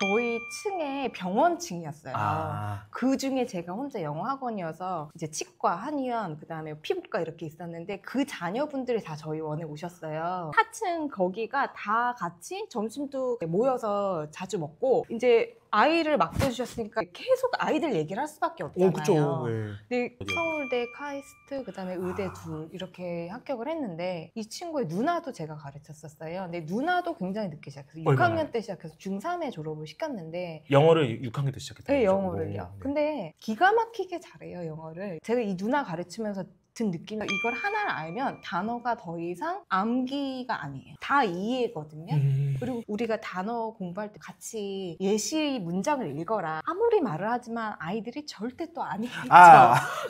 저희 층에 병원층이었어요. 아. 그 중에 제가 혼자 영어 학원이어서 이제 치과, 한의원, 그다음에 피부과 이렇게 있었는데 그 자녀분들이 다 저희 원에 오셨어요. 4층 거기가 다 같이 점심도 모여서 자주 먹고 이제 아이를 맡겨주셨으니까 계속 아이들 얘기를 할 수밖에 없잖아요. 그쵸. 네. 근데 서울대, 카이스트, 그다음에 의대 둘 이렇게 합격을 했는데 이 친구의 누나도 제가 가르쳤었어요. 근데 누나도 굉장히 늦게 시작해서 얼마나요? 6학년 때 시작해서 중3에 졸업을 시켰는데 영어를 6학년 때 시작했다는 네, 거죠? 영어를요. 네. 근데 기가 막히게 잘해요, 영어를. 제가 이 누나 가르치면서 든 느낌이 이걸 하나를 알면 단어가 더 이상 암기가 아니에요. 다 이해거든요. 그리고 우리가 단어 공부할 때 같이 예시 문장을 읽어라. 아무리 말을 하지만 아이들이 절대 또 안 읽죠.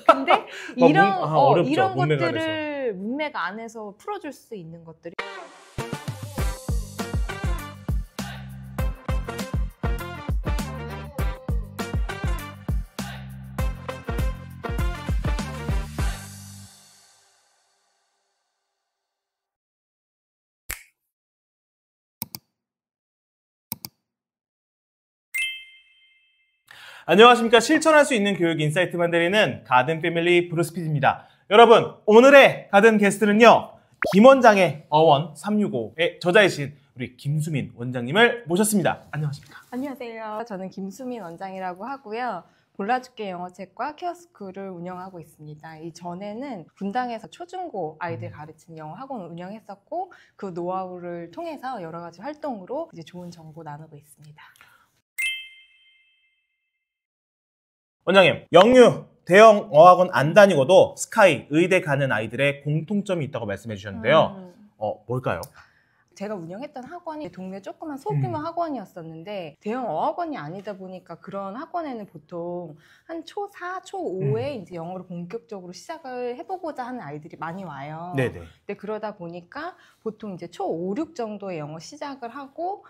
근데 이런, 이런 문맥 것들을 문맥 안에서 풀어줄 수 있는 것들이 안녕하십니까. 실천할 수 있는 교육 인사이트만 드리는 가든 패밀리 브루스피드입니다. 여러분, 오늘의 가든 게스트는요. 김 원장의 어원 365의 저자이신 우리 김수민 원장님을 모셨습니다. 안녕하십니까. 안녕하세요. 저는 김수민 원장이라고 하고요. 골라줄게 영어책과 케어스쿨을 운영하고 있습니다. 이전에는 분당에서 초중고 아이들 가르치는 영어 학원을 운영했었고 그 노하우를 통해서 여러 가지 활동으로 이제 좋은 정보 나누고 있습니다. 원장님, 영유 대형 어학원 안 다니고도 스카이 의대 가는 아이들의 공통점이 있다고 말씀해 주셨는데요. 뭘까요? 제가 운영했던 학원이 동네 조그만 소규모 학원이었었는데 대형 어학원이 아니다 보니까 그런 학원에는 보통 한 초4, 초5에 이제 영어를 본격적으로 시작을 해보고자 하는 아이들이 많이 와요. 네네. 근데 그러다 보니까 보통 이제 초5, 6 정도에 영어 시작을 하고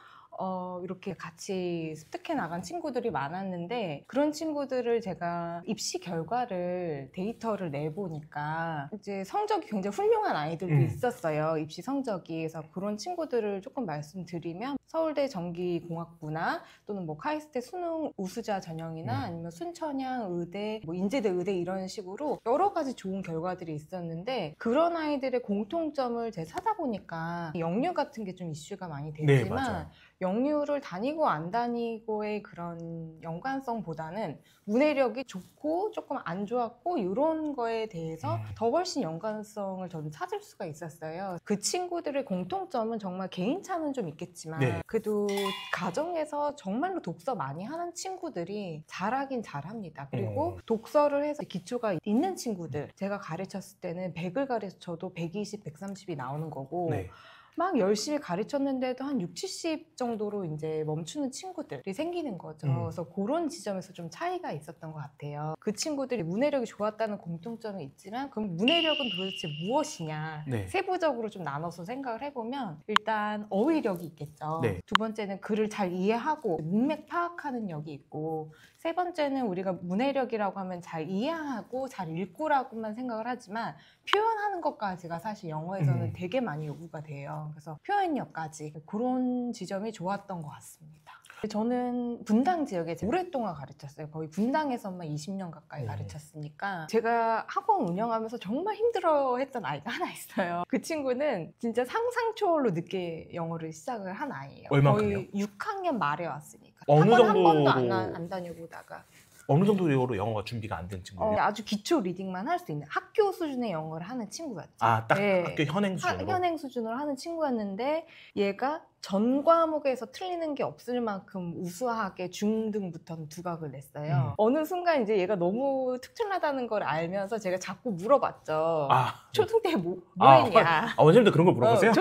이렇게 같이 습득해 나간 친구들이 많았는데 그런 친구들을 제가 입시 결과를 데이터를 내보니까 이제 성적이 굉장히 훌륭한 아이들도 있었어요. 입시 성적이. 그래서 그런 친구들을 조금 말씀드리면 서울대 전기공학부나 또는 뭐 카이스트 수능 우수자 전형이나 아니면 순천향 의대, 뭐 인제대 의대 이런 식으로 여러 가지 좋은 결과들이 있었는데 그런 아이들의 공통점을 제가 찾아보니까 영유 같은 게 좀 이슈가 많이 네, 되지만 맞아요. 영유를 다니고 안 다니고의 그런 연관성보다는 문해력이 좋고 조금 안 좋았고 이런 거에 대해서 더 훨씬 연관성을 저는 찾을 수가 있었어요. 그 친구들의 공통점은 정말 개인차는 좀 있겠지만 네. 그래도 가정에서 정말로 독서 많이 하는 친구들이 잘하긴 잘합니다. 그리고 독서를 해서 기초가 있는 친구들 제가 가르쳤을 때는 100을 가르쳐도 120, 130이 나오는 거고 네. 막 열심히 가르쳤는데도 한 6, 70 정도로 이제 멈추는 친구들이 생기는 거죠. 그래서 그런 지점에서 좀 차이가 있었던 것 같아요. 그 친구들이 문해력이 좋았다는 공통점이 있지만 그럼 문해력은 도대체 무엇이냐 네. 세부적으로 좀 나눠서 생각을 해보면 일단 어휘력이 있겠죠. 네. 두 번째는 글을 잘 이해하고 문맥 파악하는 력이 있고 세 번째는 우리가 문해력이라고 하면 잘 이해하고 잘 읽고라고만 생각을 하지만 표현하는 것까지가 사실 영어에서는 되게 많이 요구가 돼요. 그래서 표현력까지 그런 지점이 좋았던 것 같습니다. 저는 분당 지역에 오랫동안 가르쳤어요. 거의 분당에서만 20년 가까이 가르쳤으니까 제가 학원 운영하면서 정말 힘들어했던 아이가 하나 있어요. 그 친구는 진짜 상상 초월로 늦게 영어를 시작을 한 아이예요. 얼마큼요? 거의 6학년 말에 왔으니까 어느 학원 한 번도 정도로 안 다녀보다가 어느 정도로 영어가 준비가 안 된 친구예요? 아주 기초 리딩만 할 수 있는 학교 수준의 영어를 하는 친구였죠. 딱 네. 학교 현행 수준으로? 현행 수준으로 하는 친구였는데 얘가 전 과목에서 틀리는 게 없을 만큼 우수하게 중등부터는 두각을 냈어요. 어느 순간 이제 얘가 너무 특출나다는 걸 알면서 제가 자꾸 물어봤죠. 초등 때 뭐 했냐? 원장님도 그런 걸 물어보세요?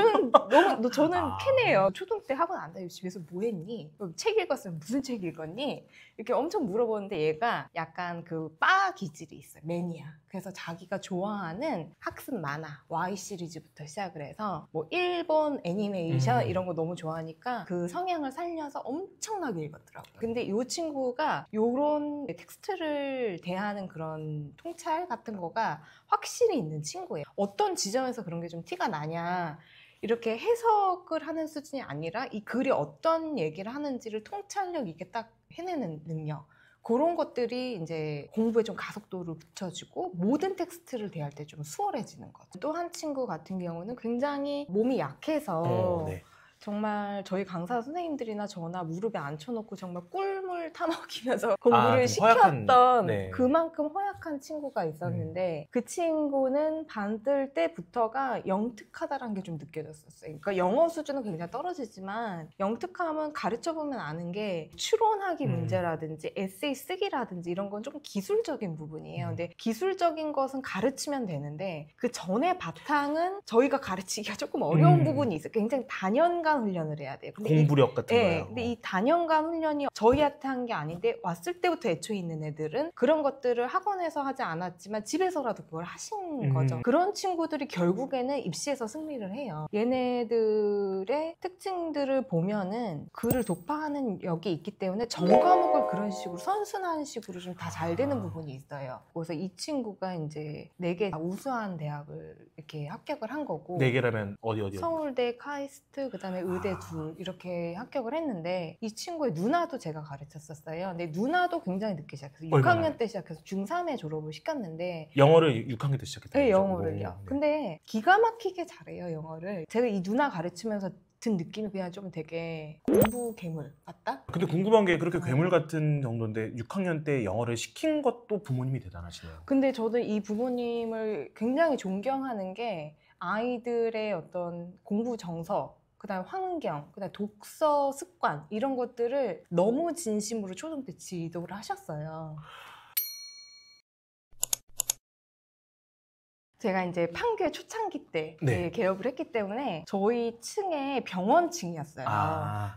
저는 캔이에요. 초등 때 학원 안 다니고 집에서 뭐 했니? 책 읽었으면 무슨 책 읽었니? 이렇게 엄청 물어보는데 얘가 약간 그 바 기질이 있어요. 매니아. 그래서 자기가 좋아하는 학습 만화, Y 시리즈부터 시작을 해서 뭐 일본 애니메이션 이런 거 너무 좋아하니까 그 성향을 살려서 엄청나게 읽었더라고요. 근데 이 친구가 이런 텍스트를 대하는 그런 통찰 같은 거가 확실히 있는 친구예요. 어떤 지점에서 그런 게 좀 티가 나냐? 이렇게 해석을 하는 수준이 아니라 이 글이 어떤 얘기를 하는지를 통찰력 있게 딱 해내는 능력. 그런 것들이 이제 공부에 좀 가속도를 붙여주고 모든 텍스트를 대할 때 좀 수월해지는 거죠. 또 한 친구 같은 경우는 굉장히 몸이 약해서 네. 정말 저희 강사 선생님들이나 저나 무릎에 앉혀놓고 정말 꿀물 타먹이면서 공부를 좀 허약한, 시켰던 네. 그만큼 허약한 친구가 있었는데 그 친구는 반들 때부터가 영특하다라는 게 좀 느껴졌었어요. 그러니까 영어 수준은 굉장히 떨어지지만 영특함은 가르쳐보면 아는 게 추론하기 문제라든지 에세이 쓰기라든지 이런 건 좀 기술적인 부분이에요. 근데 기술적인 것은 가르치면 되는데 그 전에 바탕은 저희가 가르치기가 조금 어려운 부분이 있어요. 굉장히 단연간 훈련을 해야 돼요. 근데 공부력 같은 거예요. 근데 이 단연간 훈련이 저희한테 한 게 아닌데 왔을 때부터 애초에 있는 애들은 그런 것들을 학원에서 하지 않았지만 집에서라도 그걸 하신 거죠. 그런 친구들이 결국에는 입시에서 승리를 해요. 얘네들의 특징들을 보면은 글을 독파하는 역이 있기 때문에 전과목을 그런 식으로 선순환 식으로 좀 다 잘 되는 부분이 있어요. 그래서 이 친구가 이제 4개 우수한 대학을 이렇게 합격을 한 거고 4개라면 어디? 서울대, 카이스트, 그다음에 의대 둘 이렇게 합격을 했는데 이 친구의 누나도 제가 가르쳤었어요. 근데 누나도 굉장히 늦게 시작해서 얼마나? 6학년 때 시작해서 중3에 졸업을 시켰는데 영어를 6학년 때 시작했다는 네, 거죠? 영어를요. 네. 근데 기가 막히게 잘해요, 영어를. 제가 이 누나 가르치면서 든 느낌이 그냥 좀 되게 공부 괴물 같다? 근데 궁금한 게 그렇게 괴물 같은 정도인데 6학년 때 영어를 시킨 것도 부모님이 대단하시네요. 근데 저도 이 부모님을 굉장히 존경하는 게 아이들의 어떤 공부 정서, 그다음 환경, 그다음 독서 습관 이런 것들을 너무 진심으로 초등 때 지도를 하셨어요. 제가 이제 판교에 초창기 때 네. 개업을 했기 때문에 저희 층에 병원층이었어요.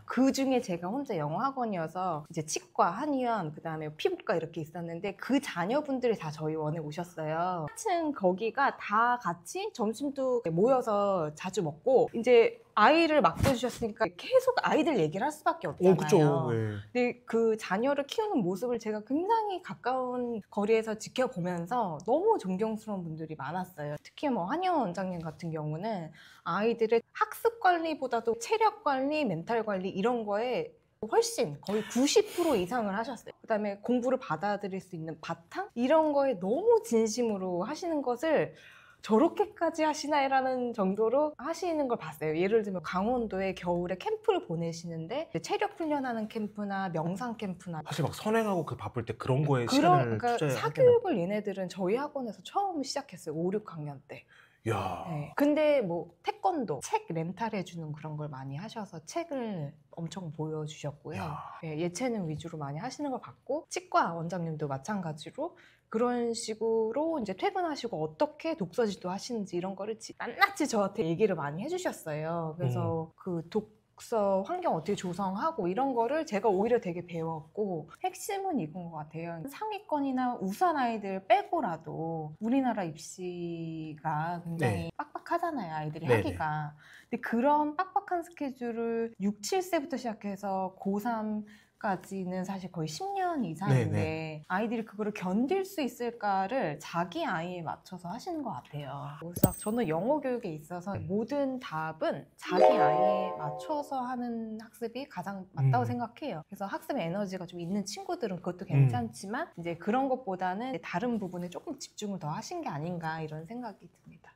그 중에 제가 혼자 영어 학원이어서 이제 치과, 한의원, 그다음에 피부과 이렇게 있었는데 그 자녀분들이 다 저희 원에 오셨어요. 층 거기가 다 같이 점심도 모여서 자주 먹고 이제 아이를 맡겨주셨으니까 계속 아이들 얘기를 할 수밖에 없잖아요. 그쵸. 네. 근데 그 자녀를 키우는 모습을 제가 굉장히 가까운 거리에서 지켜보면서 너무 존경스러운 분들이 많았어요. 특히 뭐 한의원 원장님 같은 경우는 아이들의 학습 관리보다도 체력 관리, 멘탈 관리 이런 거에 훨씬 거의 90% 이상을 하셨어요. 그다음에 공부를 받아들일 수 있는 바탕? 이런 거에 너무 진심으로 하시는 것을 저렇게까지 하시나요라는 정도로 하시는 걸 봤어요. 예를 들면 강원도에 겨울에 캠프를 보내시는데 체력 훈련하는 캠프나 명상 캠프나 사실 막 선행하고 그 바쁠 때 그런 거에 시간을 그러니까 투자해야 사교육을 얘네들은 저희 학원에서 처음 시작했어요. 5, 6학년 때. 야. 네. 근데 뭐 태권도, 책 렌탈해주는 그런 걸 많이 하셔서 책을 엄청 보여주셨고요. 야. 네, 예체능 위주로 많이 하시는 걸 봤고 치과 원장님도 마찬가지로 그런 식으로 이제 퇴근하시고 어떻게 독서지도 하시는지 이런 거를 낱낱이 저한테 얘기를 많이 해주셨어요. 그래서 그 독서 환경 어떻게 조성하고 이런 거를 제가 오히려 되게 배웠고 핵심은 이건 것 같아요. 상위권이나 우수한 아이들 빼고라도 우리나라 입시가 굉장히 빡빡하잖아요. 아이들이 네네. 하기가. 근데 그런 빡빡한 스케줄을 6, 7세부터 시작해서 고3 까지는 사실 거의 10년 이상인데 네네. 아이들이 그거를 견딜 수 있을까를 자기 아이에 맞춰서 하시는 것 같아요. 그래서 저는 영어 교육에 있어서 모든 답은 자기 아이에 맞춰서 하는 학습이 가장 맞다고 생각해요. 그래서 학습 에너지가 좀 있는 친구들은 그것도 괜찮지만 이제 그런 것보다는 다른 부분에 조금 집중을 더 하신 게 아닌가 이런 생각이 듭니다.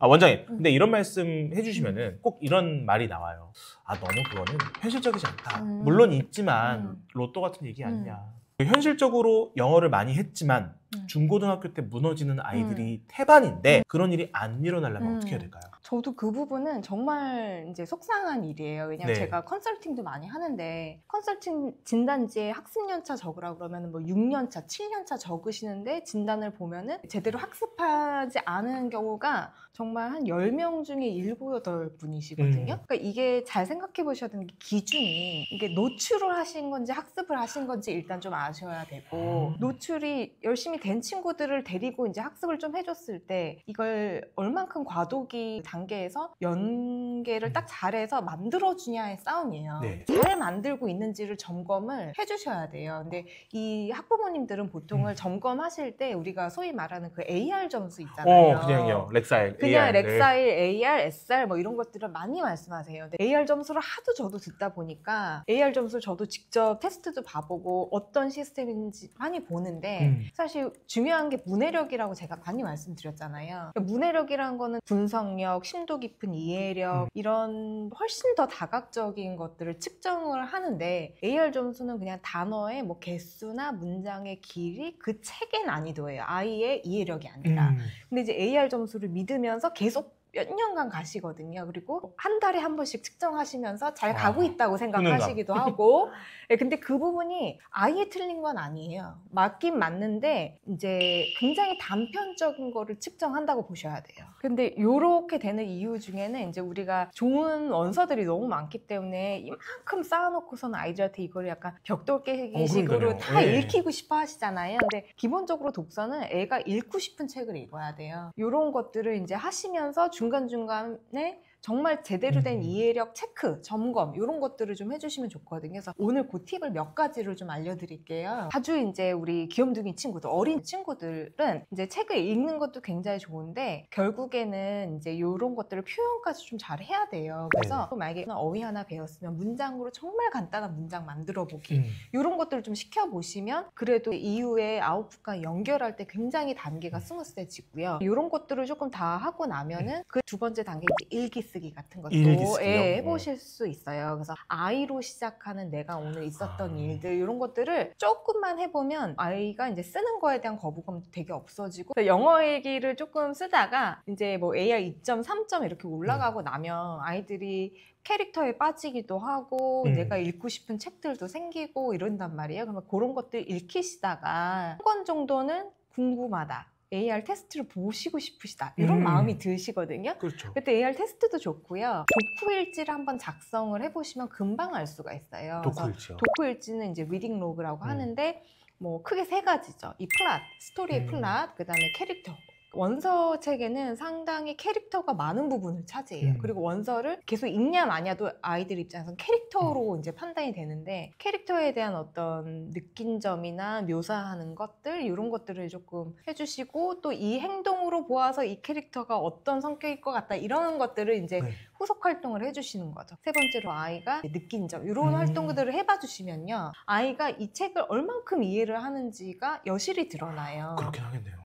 원장님, 근데 이런 말씀 해주시면은 꼭 이런 말이 나와요. 너무 그거는 현실적이지 않다. 물론 있지만 로또 같은 얘기 아니냐. 현실적으로 영어를 많이 했지만 중고등학교 때 무너지는 아이들이 태반인데 그런 일이 안 일어나려면 어떻게 해야 될까요? 저도 그 부분은 정말 이제 속상한 일이에요. 왜냐면 제가 컨설팅도 많이 하는데 컨설팅 진단지에 학습연차 적으라 그러면 뭐 6년차, 7년차 적으시는데 진단을 보면은 제대로 학습하지 않은 경우가 정말 한 10명 중에 7, 8분이시거든요. 그러니까 이게 잘 생각해 보셔야 되는 게 기준이 이게 노출을 하신 건지 학습을 하신 건지 일단 좀 아셔야 되고 노출이 열심히 된 친구들을 데리고 이제 학습을 좀 해줬을 때 이걸 얼만큼 과도기 단계에서 연계를 딱 잘해서 만들어주냐의 싸움이에요. 네. 잘 만들고 있는지를 점검을 해주셔야 돼요. 근데 이 학부모님들은 보통을 점검하실 때 우리가 소위 말하는 그 AR 점수 있잖아요. 그냥요. 렉사일. 그냥 AR. 렉사일, AR, SR 뭐 이런 것들을 많이 말씀하세요. 근데 AR 점수를 하도 저도 듣다 보니까 AR 점수를 저도 직접 테스트도 봐보고 어떤 시스템인지 많이 보는데 사실 중요한 게 문해력이라고 제가 많이 말씀드렸잖아요. 그러니까 문해력이라는 거는 분석력, 심도 깊은 이해력 이런 훨씬 더 다각적인 것들을 측정을 하는데 AR 점수는 그냥 단어의 뭐 개수나 문장의 길이 그 책의 난이도예요. 아이의 이해력이 아니라. 근데 이제 AR 점수를 믿으면서 계속 몇 년간 가시거든요. 그리고 한 달에 한 번씩 측정하시면서 잘 가고 있다고 생각하시기도 하고. 네, 근데 그 부분이 아예 틀린 건 아니에요. 맞긴 맞는데 이제 굉장히 단편적인 거를 측정한다고 보셔야 돼요. 근데 이렇게 되는 이유 중에는 이제 우리가 좋은 원서들이 너무 많기 때문에 이만큼 쌓아놓고서는 아이들한테 이걸 약간 벽돌 깨기식으로 그러니까요. 다 네. 읽히고 싶어 하시잖아요. 근데 기본적으로 독서는 애가 읽고 싶은 책을 읽어야 돼요. 이런 것들을 이제 하시면서 중간중간에 정말 제대로 된 이해력 체크, 점검 이런 것들을 좀 해주시면 좋거든요. 그래서 오늘 그 팁을 몇 가지를 좀 알려드릴게요. 아주 이제 우리 귀염둥이 친구들, 어린 친구들은 이제 책을 읽는 것도 굉장히 좋은데 결국에는 이제 이런 것들을 표현까지 좀 잘 해야 돼요. 그래서 만약에 어휘 하나 배웠으면 문장으로 정말 간단한 문장 만들어 보기 이런 것들을 좀 시켜보시면 그래도 이후에 아웃풋과 연결할 때 굉장히 단계가 스무스해지고요. 이런 것들을 조금 다 하고 나면은 그 두 번째 단계 이제 일기 쓰기 같은 것도 해보실 수 있어요. 그래서 아이로 시작하는 내가 오늘 있었던 일들 이런 것들을 조금만 해보면 아이가 이제 쓰는 거에 대한 거부감도 되게 없어지고 영어 일기를 조금 쓰다가 이제 뭐 AR 2점, 3점 이렇게 올라가고 나면 아이들이 캐릭터에 빠지기도 하고 내가 읽고 싶은 책들도 생기고 이런단 말이에요. 그러면 그런 것들 읽히시다가 한 권 정도는 궁금하다. AR 테스트를 보시고 싶으시다 이런 마음이 드시거든요. 그렇죠. 그때 AR 테스트도 좋고요. 독후일지를 한번 작성을 해보시면 금방 알 수가 있어요. 독후일지요. 독후일지는 이제 리딩 로그라고 하는데 뭐 크게 세 가지죠. 이 플랫, 스토리의 플랫, 그 다음에 캐릭터. 원서 책에는 상당히 캐릭터가 많은 부분을 차지해요. 그리고 원서를 계속 읽냐 마냐도 아이들 입장에서는 캐릭터로 이제 판단이 되는데 캐릭터에 대한 어떤 느낀 점이나 묘사하는 것들 이런 것들을 조금 해주시고 또 이 행동으로 보아서 이 캐릭터가 어떤 성격일 것 같다 이런 것들을 이제 후속 활동을 해주시는 거죠. 세 번째로 아이가 느낀 점 이런 활동들을 해봐 주시면요. 아이가 이 책을 얼만큼 이해를 하는지가 여실히 드러나요. 그렇긴 하겠네요.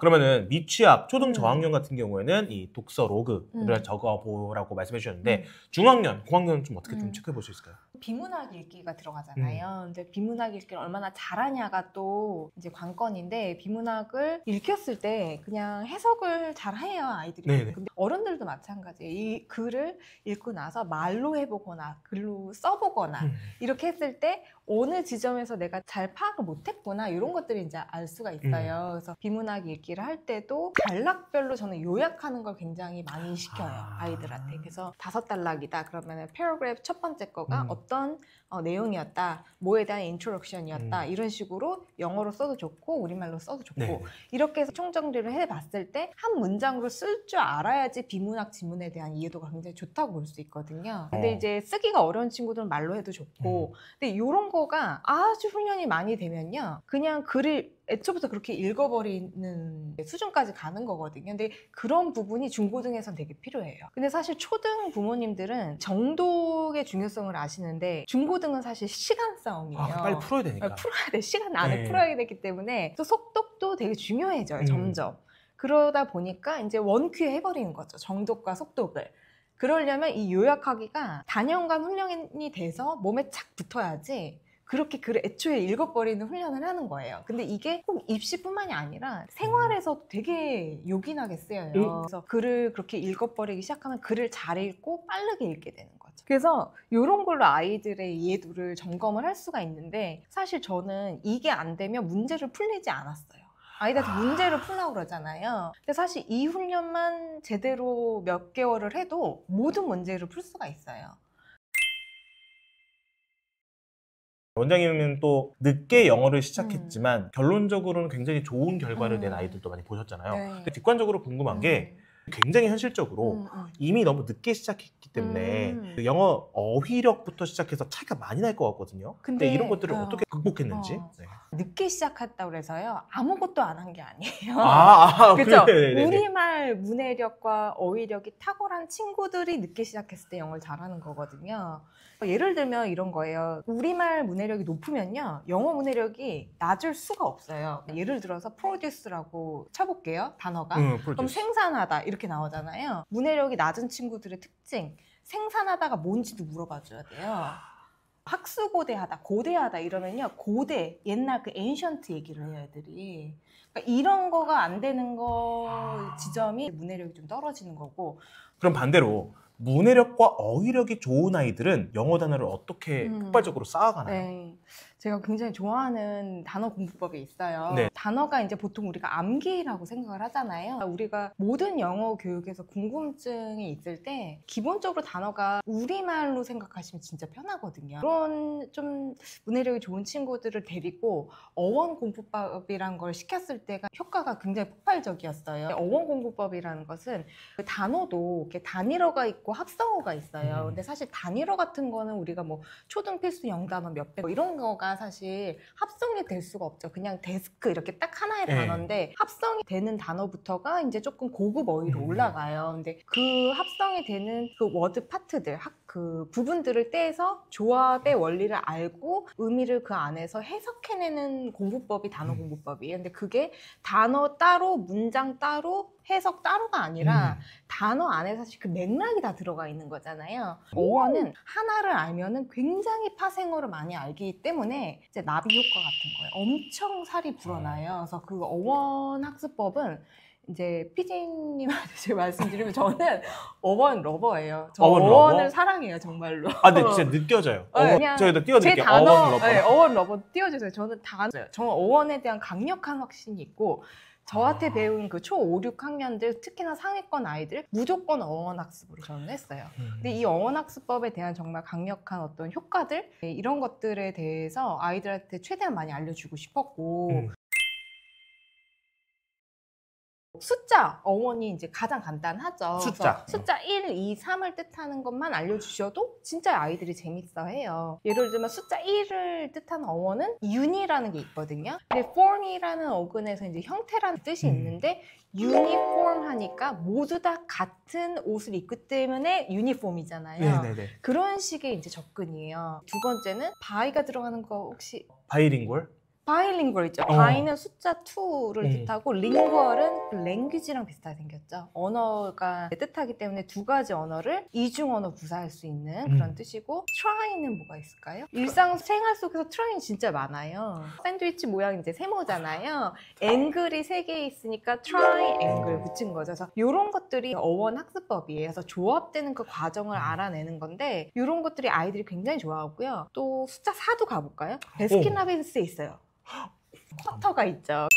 그러면은 미취학 초등 저학년 같은 경우에는 이 독서 로그를 적어보라고 말씀해 주셨는데 중학년, 고학년은 좀 어떻게 좀 체크해 볼 수 있을까요? 비문학 읽기가 들어가잖아요. 근데 비문학 읽기를 얼마나 잘하냐가 또 이제 관건인데 비문학을 읽혔을 때 그냥 해석을 잘 해요, 아이들이. 네네. 근데 어른들도 마찬가지예요. 이 글을 읽고 나서 말로 해보거나 글로 써보거나 이렇게 했을 때 어느 지점에서 내가 잘 파악을 못했구나 이런 것들이 이제 알 수가 있어요. 그래서 비문학 읽기를 할 때도 단락별로 저는 요약하는 걸 굉장히 많이 시켜요, 아이들한테. 그래서 5단락이다 그러면 패러그래프 첫 번째 거가 어떤 내용이었다, 뭐에 대한 인트로덕션이었다 이런 식으로 영어로 써도 좋고 우리말로 써도 좋고 이렇게 해서 총정리를 해봤을 때 한 문장으로 쓸 줄 알아야지 비문학 지문에 대한 이해도가 굉장히 좋다고 볼 수 있거든요. 근데 이제 쓰기가 어려운 친구들은 말로 해도 좋고 근데 이런 거가 아주 훈련이 많이 되면요 그냥 글을 애초부터 그렇게 읽어버리는 수준까지 가는 거거든요. 근데 그런 부분이 중고등에선 되게 필요해요. 근데 사실 초등 부모님들은 정독의 중요성을 아시는데 중고등은 사실 시간 싸움이에요. 빨리 풀어야 되니까. 풀어야 돼. 시간 안에 풀어야 되기 때문에 또 속독도 되게 중요해져요. 점점. 그러다 보니까 이제 원큐에 해버리는 거죠. 정독과 속독을. 그러려면 이 요약하기가 단연간 훈련이 돼서 몸에 착 붙어야지 그렇게 글을 애초에 읽어버리는 훈련을 하는 거예요. 근데 이게 꼭 입시뿐만이 아니라 생활에서도 되게 요긴하게 쓰여요. 그래서 글을 그렇게 읽어버리기 시작하면 글을 잘 읽고 빠르게 읽게 되는 거죠. 그래서 이런 걸로 아이들의 이해도를 점검을 할 수가 있는데 사실 저는 이게 안 되면 문제를 풀리지 않았어요. 아이들한테 문제를 풀라고 그러잖아요. 근데 사실 이 훈련만 제대로 몇 개월을 해도 모든 문제를 풀 수가 있어요. 원장님은 또 늦게 영어를 시작했지만 결론적으로는 굉장히 좋은 결과를 낸 아이들도 많이 보셨잖아요. 네. 근데 뒷관적으로 궁금한 게 굉장히 현실적으로 이미 너무 늦게 시작했기 때문에 그 영어 어휘력부터 시작해서 차이가 많이 날 것 같거든요. 근데 이런 것들을 어떻게 극복했는지. 네. 늦게 시작했다고 해서요. 아무것도 안 한 게 아니에요. 그렇죠. 우리말 문해력과 어휘력이 탁월한 친구들이 늦게 시작했을 때 영어를 잘하는 거거든요. 예를 들면 이런 거예요. 우리말 문해력이 높으면요. 영어 문해력이 낮을 수가 없어요. 예를 들어서 produce라고 쳐볼게요. 단어가. 그럼 생산하다 이렇게 나오잖아요. 문해력이 낮은 친구들의 특징. 생산하다가 뭔지도 물어봐 줘야 돼요. 학수고대하다, 고대하다 이러면요. 고대, 옛날 그 ancient 얘기를 해요, 애들이. 그러니까 이런 거가 안 되는 거 지점이 문해력이 좀 떨어지는 거고. 그럼 반대로 문해력과 어휘력이 좋은 아이들은 영어 단어를 어떻게 폭발적으로 쌓아가나요? 네. 제가 굉장히 좋아하는 단어 공부법이 있어요. 네. 단어가 이제 보통 우리가 암기라고 생각을 하잖아요. 우리가 모든 영어 교육에서 궁금증이 있을 때 기본적으로 단어가 우리말로 생각하시면 진짜 편하거든요. 그런 좀 문해력이 좋은 친구들을 데리고 어원 공부법이란 걸 시켰을 때가 효과가 굉장히 폭발적이었어요. 어원 공부법이라는 것은 그 단어도 이렇게 단일어가 있고 합성어가 있어요. 근데 사실 단일어 같은 거는 우리가 뭐 초등 필수 영단어 몇백 뭐 이런 거가 사실 합성이 될 수가 없죠. 그냥 데스크 이렇게 딱 하나의 단어인데 합성이 되는 단어부터가 이제 조금 고급 어휘로 올라가요. 근데 그 합성이 되는 그 워드 파트들, 그 부분들을 떼서 조합의 원리를 알고 의미를 그 안에서 해석해내는 공부법이 단어 공부법이에요. 근데 그게 단어 따로, 문장 따로, 해석 따로가 아니라 단어 안에 사실 그 맥락이 다 들어가 있는 거잖아요. 어원은 하나를 알면은 굉장히 파생어를 많이 알기 때문에 이제 나비 효과 같은 거예요. 엄청 살이 불어나요. 그래서 그 어원 학습법은 이제 PD님한테 제가 말씀드리면 저는 어원 러버예요. 저 어원을 러버? 사랑해요, 정말로. 근데 진짜 느껴져요. 그냥 저희도 띄워드릴게요. 제 단어, 어원 러버. 네, 어원 러버 띄워주세요. 저는 저는 어원에 대한 강력한 확신이 있고 저한테 배운 그 초 5, 6학년들 특히나 상위권 아이들 무조건 어원 학습으로 저는 했어요. 근데 이 어원 학습법에 대한 정말 강력한 어떤 효과들 이런 것들에 대해서 아이들한테 최대한 많이 알려주고 싶었고 숫자 어원이 이제 가장 간단하죠. 숫자 1, 2, 3을 뜻하는 것만 알려주셔도 진짜 아이들이 재밌어해요. 예를 들면 숫자 1을 뜻하는 어원은 un이라는 게 있거든요. 근데 form이라는 어근에서 이제 형태라는 뜻이 있는데 uniform 하니까 모두 다 같은 옷을 입기 때문에 유니폼이잖아요. 네네네. 그런 식의 이제 접근이에요. 두 번째는 바이가 들어가는 거 혹시 바이링구얼? 바이링구얼 있죠. 바이는 숫자 2를 뜻하고 링구얼은 그 랭귀지랑 비슷하게 생겼죠. 언어가 뜻하기 때문에 두 가지 언어를 이중 언어 구사할 수 있는 그런 뜻이고 try는 뭐가 있을까요? 일상생활 속에서 try는 진짜 많아요. 샌드위치 모양 이제 세모잖아요. 앵글이 3개 있으니까 triangle 붙인 거죠. 그래서 이런 것들이 어원 학습법이에요. 그래서 조합되는 그 과정을 알아내는 건데 이런 것들이 아이들이 굉장히 좋아하고요. 또 숫자 4도 가볼까요? 베스킨라빈스에 있어요. 쿼터가 있죠.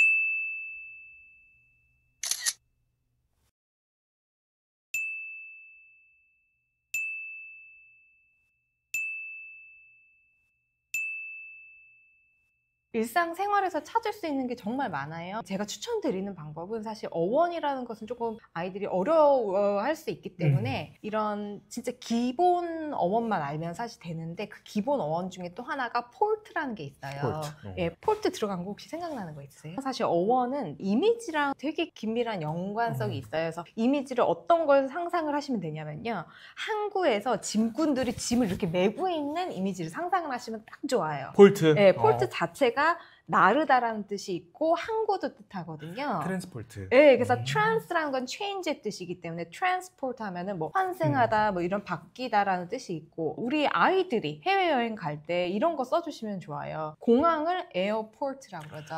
일상생활에서 찾을 수 있는 게 정말 많아요. 제가 추천드리는 방법은 사실 어원이라는 것은 조금 아이들이 어려워할 수 있기 때문에 이런 진짜 기본 어원만 알면 사실 되는데 그 기본 어원 중에 또 하나가 폴트라는 게 있어요. 예, 폴트 들어간 거 혹시 생각나는 거 있어요? 사실 어원은 이미지랑 되게 긴밀한 연관성이 있어요. 그래서 이미지를 어떤 걸 상상을 하시면 되냐면요. 항구에서 짐꾼들이 짐을 이렇게 메고 있는 이미지를 상상을 하시면 딱 좋아요. 폴트? 네, 폴트 자체가 나르다라는 뜻이 있고 항구도 뜻하거든요. 트랜스포트. 네, 그래서 trans라는 건 change의 뜻이기 때문에 transport 하면은 뭐 환승하다 뭐 이런 바뀌다라는 뜻이 있고 우리 아이들이 해외여행 갈 때 이런 거 써주시면 좋아요. 공항을 airport라고 그러죠.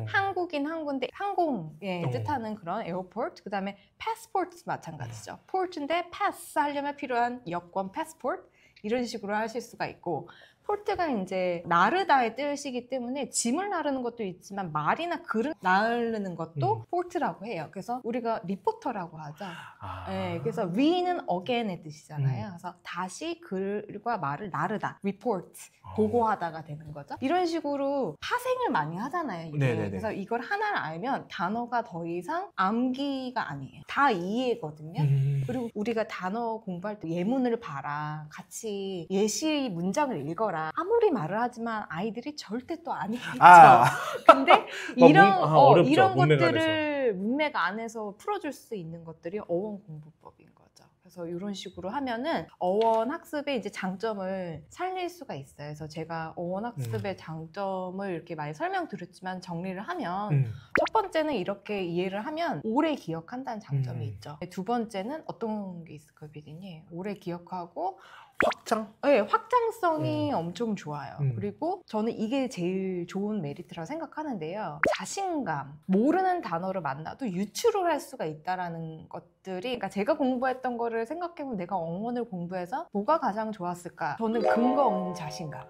한국인 항구인데 항공에 뜻하는 그런 airport. 그 다음에 passport 마찬가지죠. port인데 pass 하려면 필요한 여권 passport. 이런 식으로 하실 수가 있고, 폴트가 이제 나르다의 뜻이기 때문에 짐을 나르는 것도 있지만 말이나 글을 나르는 것도 폴트라고 해요. 그래서 우리가 리포터라고 하죠. 네, 그래서 re는 again의 뜻이잖아요. 그래서 다시 글과 말을 나르다, report, 보고하다가 되는 거죠. 이런 식으로 파생을 많이 하잖아요. 이게. 네네네. 그래서 이걸 하나를 알면 단어가 더 이상 암기가 아니에요. 다 이해거든요. 그리고 우리가 단어 공부할 때 예문을 봐라, 같이 예시 문장을 읽어라, 아무리 말을 하지만 아이들이 절대 또 안 읽겠죠. 근데 이런 이런 것들을 문맥 안에서 풀어줄 수 있는 것들이 어원 공부법인 거죠. 그래서 이런 식으로 하면은 어원 학습의 이제 장점을 살릴 수가 있어요. 그래서 제가 어원 학습의 장점을 이렇게 많이 설명드렸지만 정리를 하면 첫 번째는 이렇게 이해를 하면 오래 기억한다는 장점이 있죠. 두 번째는 어떤 게 있을까요, 비디님? 오래 기억하고 확장? 네, 확장성이 엄청 좋아요. 그리고 저는 이게 제일 좋은 메리트라고 생각하는데요. 자신감, 모르는 단어를 만나도 유추를 할 수가 있다는 것들이, 그러니까 제가 공부했던 거를 생각해보면 내가 어원을 공부해서 뭐가 가장 좋았을까? 저는 근거 없는 자신감.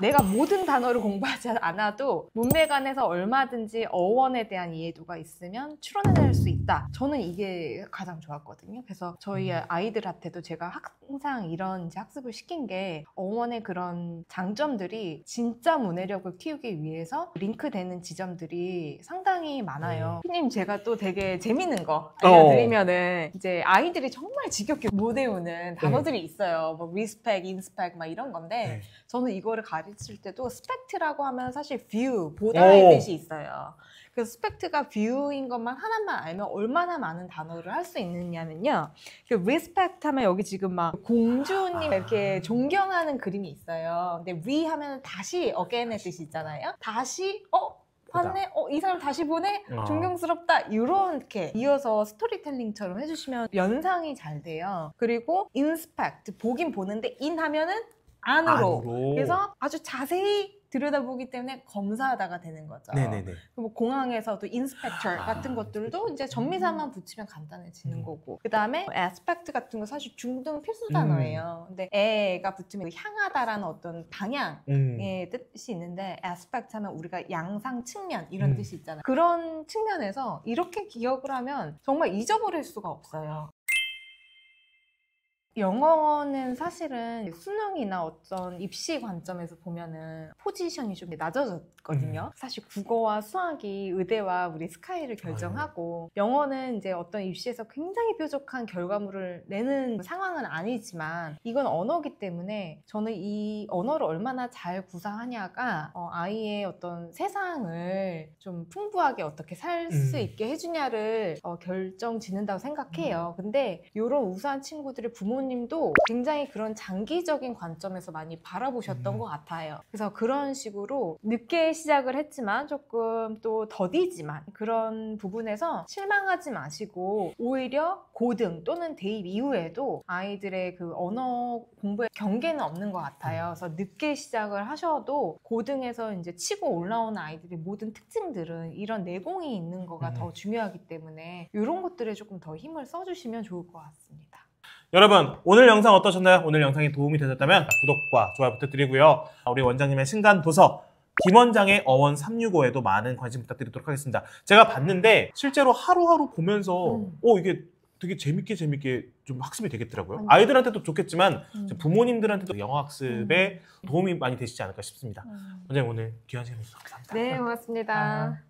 내가 모든 단어를 공부하지 않아도 문맥 안에서 얼마든지 어원에 대한 이해도가 있으면 추론해낼 수 있다. 저는 이게 가장 좋았거든요. 그래서 저희 아이들한테도 제가 항상 이런 이제 학습을 시킨 게 어원의 그런 장점들이 진짜 문해력을 키우기 위해서 링크되는 지점들이 상당히 많아요. 피님 제가 또 되게 재밌는 거 알려드리면은 이제 아이들이 정말 지겹게 못 외우는 단어들이 있어요. 뭐 respect, inspect 막 이런 건데 저는 이거를 가르칠 때도 스펙트라고 하면 사실 view, 보다의 뜻이 있어요. 그래서 스펙트가 view인 것만 하나만 알면 얼마나 많은 단어를 할 수 있느냐면요. respect 하면 여기 지금 막 공주님 이렇게 존경하는 그림이 있어요. 근데 re 하면 다시 again의 뜻이 있잖아요. 다시 봤네? 이 사람 다시 보네? 존경스럽다. 이렇게 이어서 스토리텔링처럼 해주시면 연상이 잘 돼요. 그리고 inspect, 보긴 보는데 in 하면은 안으로. 그래서 아주 자세히 들여다보기 때문에 검사하다가 되는 거죠. 네네네. 뭐 공항에서도 인스펙터 같은 것들도 이제 전미사만 붙이면 간단해지는 거고. 그 다음에 aspect 같은 거 사실 중등 필수 단어예요. 근데 에가 붙으면 향하다라는 어떤 방향의 뜻이 있는데 aspect 하면 우리가 양상 측면 이런 뜻이 있잖아요. 그런 측면에서 이렇게 기억을 하면 정말 잊어버릴 수가 없어요. 영어는 사실은 수능이나 어떤 입시 관점에서 보면은 포지션이 좀 낮아졌거든요. 사실 국어와 수학이 의대와 우리 스카이를 결정하고 영어는 이제 어떤 입시에서 굉장히 뾰족한 결과물을 내는 상황은 아니지만 이건 언어기 때문에 저는 이 언어를 얼마나 잘 구사하냐가 아이의 어떤 세상을 좀 풍부하게 어떻게 살 수 있게 해주냐를 결정 짓는다고 생각해요. 근데 이런 우수한 친구들의 부모님도 굉장히 그런 장기적인 관점에서 많이 바라보셨던 것 같아요. 그래서 그런 식으로 늦게 시작을 했지만 조금 또 더디지만 그런 부분에서 실망하지 마시고 오히려 고등 또는 대입 이후에도 아이들의 그 언어 공부에 경계는 없는 것 같아요. 그래서 늦게 시작을 하셔도 고등에서 이제 치고 올라오는 아이들의 모든 특징들은 이런 내공이 있는 거가 더 중요하기 때문에 이런 것들에 조금 더 힘을 써주시면 좋을 것 같습니다. 여러분 오늘 영상 어떠셨나요? 오늘 영상이 도움이 되셨다면 구독과 좋아요 부탁드리고요. 우리 원장님의 신간 도서 김원장의 어원 365에도 많은 관심 부탁드리도록 하겠습니다. 제가 봤는데 실제로 하루하루 보면서 이게 되게 재밌게 좀 학습이 되겠더라고요. 아이들한테도 좋겠지만 부모님들한테도 영어 학습에 도움이 많이 되시지 않을까 싶습니다. 원장님 오늘 귀한 시간 내주셔서 감사합니다. 네, 고맙습니다.